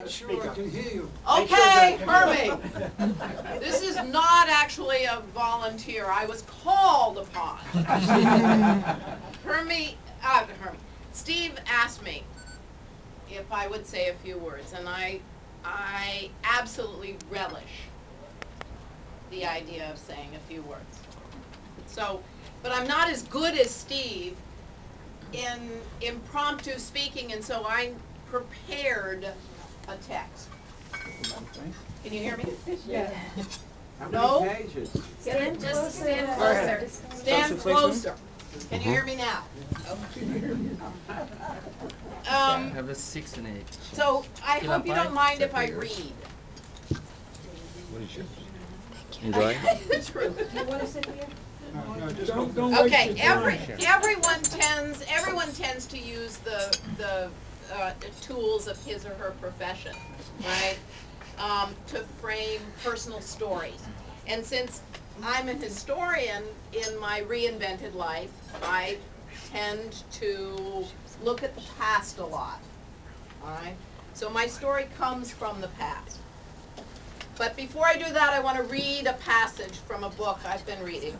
Sure, I can hear you. Okay, Herman. This is not actually a volunteer. I was called upon. Steve asked me if I would say a few words, and I absolutely relish the idea of saying a few words. So, but I'm not as good as Steve in impromptu speaking, and so I prepared a text. Can you hear me? Yeah. No? Stand Stand closer. closer. Stand closer. Can you hear me now? I have a 6 and 8. So I hope you don't mind if I read. What is yours? Enjoy. True. Do you want to sit here? No, just don't Okay. Everyone tends to use the tools of his or her profession, right? To frame personal stories. And since I'm a historian in my reinvented life, I tend to look at the past a lot. All right? So my story comes from the past. But before I do that, I want to read a passage from a book I've been reading.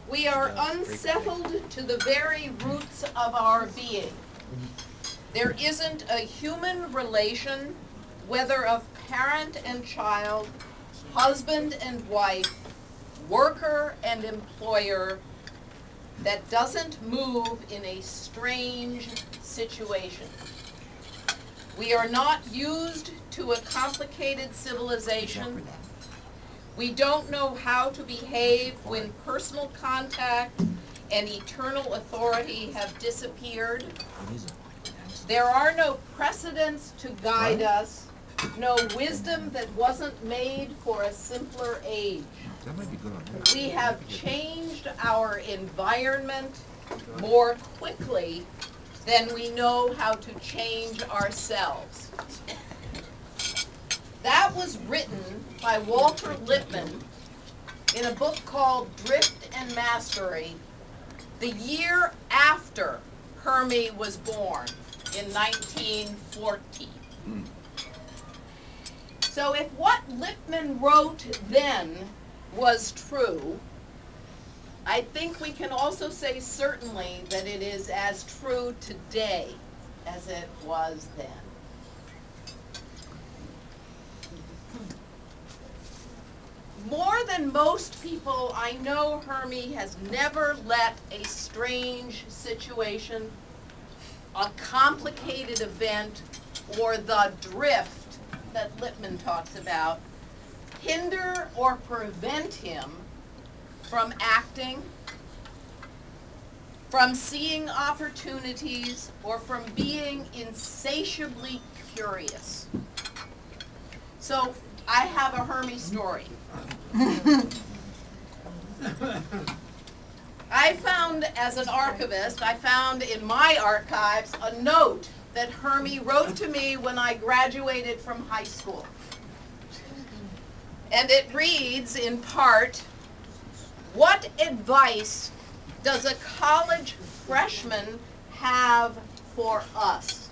We are unsettled to the very roots of our being. There isn't a human relation, whether of parent and child, husband and wife, worker and employer, that doesn't move in a strange situation. We are not used to a complicated civilization. We don't know how to behave when personal contact and eternal authority have disappeared. There are no precedents to guide us, no wisdom that wasn't made for a simpler age. We have changed our environment more quickly than we know how to change ourselves. That was written by Walter Lippmann in a book called Drift and Mastery, the year after Herman was born in 1914. So if what Lippmann wrote then was true, I think we can also say certainly that it is as true today as it was then. More than most people, I know Herman has never let a strange situation, a complicated event, or the drift that Lippmann talks about hinder or prevent him from acting, from seeing opportunities, or from being insatiably curious. So I have a Herman story. I found, as an archivist, I found in my archives a note that Herman wrote to me when I graduated from high school. And it reads, in part, "What advice does a college freshman have for us?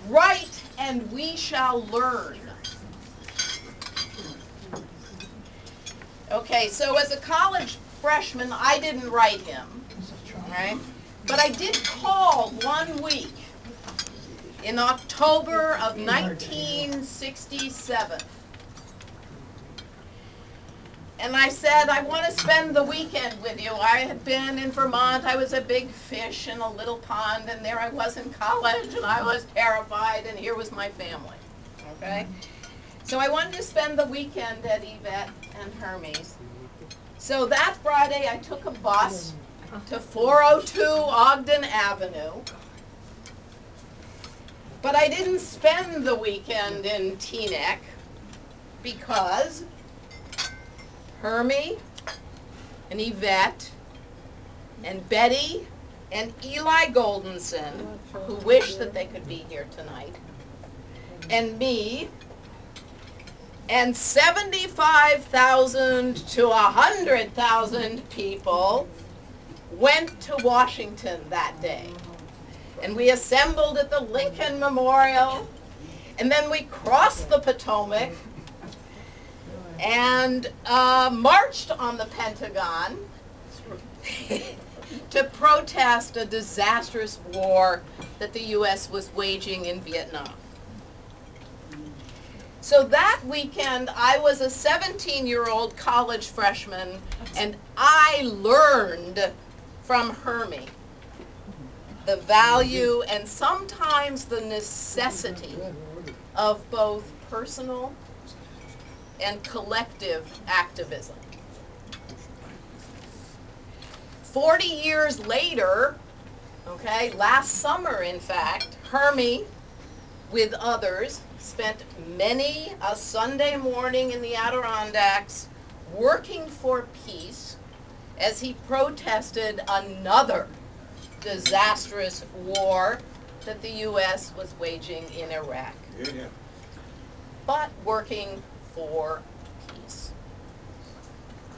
Write and we shall learn." Okay, so as a college freshman, I didn't write him, right? But I did call one week in October of 1967. And I said, I want to spend the weekend with you. I had been in Vermont. I was a big fish in a little pond, and there I was in college, and I was terrified, and here was my family, okay? So I wanted to spend the weekend at Yvette and Hermes. So that Friday, I took a bus to 402 Ogden Avenue. But I didn't spend the weekend in Teaneck because Herman and Yvette and Betty and Eli Goldenson, who wish that they could be here tonight, and me, and 75,000 to 100,000 people went to Washington that day. And we assembled at the Lincoln Memorial, and then we crossed the Potomac and marched on the Pentagon to protest a disastrous war that the U.S. was waging in Vietnam. So that weekend, I was a 17-year-old college freshman, and I learned from Herman the value and sometimes the necessity of both personal and collective activism. 40 years later, okay, last summer in fact, Herman, with others, spent many a Sunday morning in the Adirondacks working for peace as he protested another disastrous war that the U.S. was waging in Iraq. Yeah. But working for peace.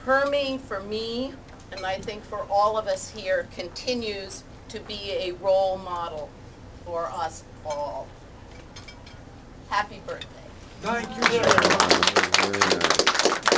Herman, for me, and I think for all of us here, continues to be a role model for us all. Happy birthday. Thank you very much. Very nice.